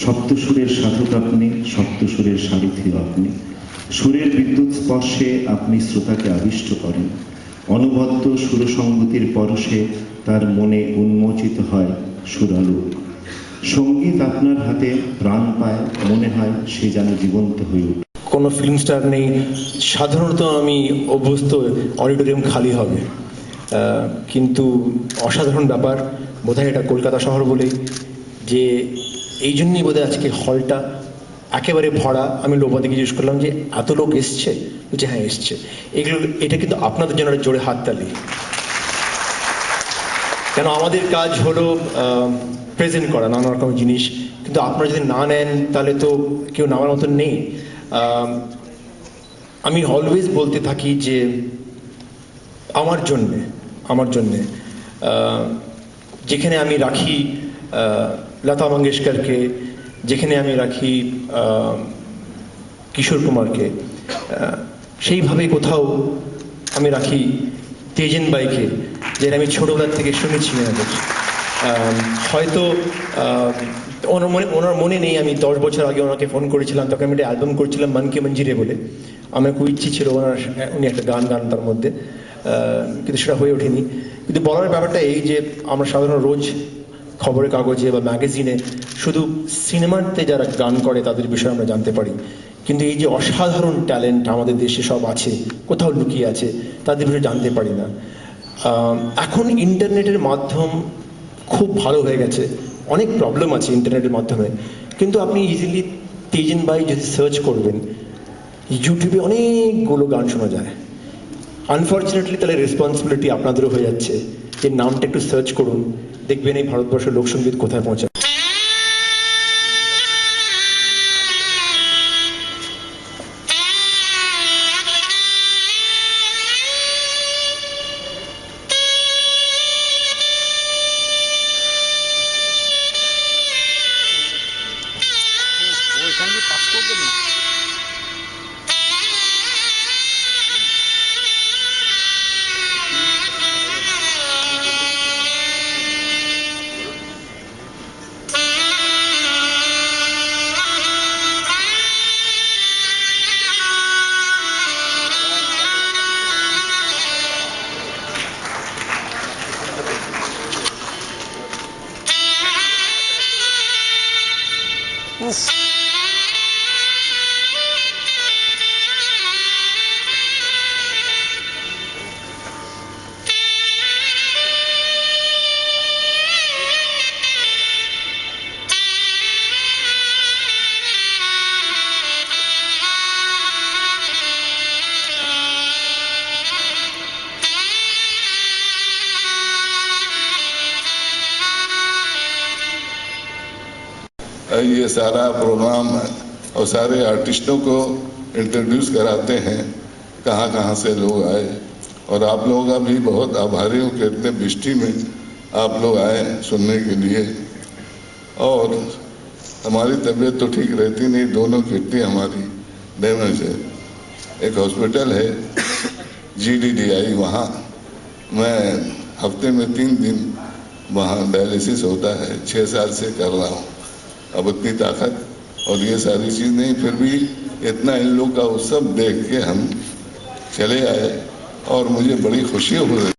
সপ্তসুরের সাধক আপনি, সপ্তসুরের সারথি আপনি। সুরের বিদ্যুৎ স্পর্শে আপনি শ্রোতাকে আবিষ্ট করেন। অনবদ্য সুরসঙ্গতির পরশে তার মনে উন্মোচিত হয় সুরালোক। সঙ্গীত আপনার হাতে প্রাণ পায়, মনে হয় সে যেন জীবন্ত হয়ে ওঠে। কোনো ফিল্ম স্টার নেই, সাধারণত আমি অভ্যস্ত অডিটোরিয়াম খালি হবে, কিন্তু অসাধারণ ব্যাপার। বোধহয় এটা কলকাতা শহর বলেই, যে এই জন্যই বোধহয় আজকে হলটা একেবারে ভরা। আমি লোপাদিকে জিজ্ঞেস করলাম যে এত লোক এসছে, বলছে হ্যাঁ এসছে। এটা কিন্তু আপনাদের জন্য একটা জোরে হাততালি, কেন আমাদের কাজ হলো প্রেজেন্ট করা নানা রকম জিনিস, কিন্তু আপনারা যদি না নেন তাহলে তো কেউ নামার মতন নেই। আমি অলওয়েজ বলতে থাকি যে আমার জন্যে যেখানে আমি রাখি লতা মঙ্গেশকরকে, যেখানে আমি রাখি কিশোর কুমারকে, সেইভাবে কোথাও আমি রাখি তেজেন বাইকে, যেটা আমি ছোটোবেলার থেকে শুনেছি এনাদের। হয়তো ওনার মনে নেই, আমি 10 বছর আগে ওনাকে ফোন করেছিলাম, তখন আমি একটা অ্যালবাম করছিলাম মন কে মঞ্জিরে বলে। আমার খুব ইচ্ছে ছিল উনি একটা গান তার মধ্যে, কিন্তু সেটা হয়ে ওঠেনি। কিন্তু বলার ব্যাপারটা এই যে আমরা সাধারণ রোজ খবরের কাগজে বা ম্যাগাজিনে শুধু সিনেমাতে যারা গান করে তাদের বিষয়ে আমরা জানতে পারি, কিন্তু এই যে অসাধারণ ট্যালেন্ট আমাদের দেশে সব আছে, কোথাও লুকিয়ে আছে, তাদের বিষয়ে জানতে পারি না। এখন ইন্টারনেটের মাধ্যম খুব ভালো হয়ে গেছে, অনেক প্রবলেম আছে ইন্টারনেটের মাধ্যমে, কিন্তু আপনি ইজিলি তেজেন বাই যদি সার্চ করবেন, ইউটিউবে অনেকগুলো গান শোনা যায়। আনফর্চুনেটলি তাহলে রেসপন্সিবিলিটি আপনাদেরও হয়ে যাচ্ছে যে নামটা একটু সার্চ করুন, দেখবেন এই ভারতবর্ষের লোকসঙ্গীত কোথায় পৌঁছায়। ये सारा प्रोग्राम और सारे आर्टिस्टों को इंट्रोड्यूस कराते हैं, कहाँ कहाँ से लोग आए, और आप लोगों का भी बहुत आभारी हूँ कि इतने बिस्टी में आप लोग आए सुनने के लिए। और हमारी तबीयत तो ठीक रहती नहीं, दोनों किडनी हमारी डैमेज है। एक हॉस्पिटल है GDDI, वहाँ मैं हफ्ते में 3 दिन वहाँ डायलिसिस होता है, 6 साल से कर रहा हूँ। अब उतनी ताकत और ये सारी चीज़ नहीं, फिर भी इतना इन लोग का उत्सव देख के हम चले आए और मुझे बड़ी खुशी हो रही।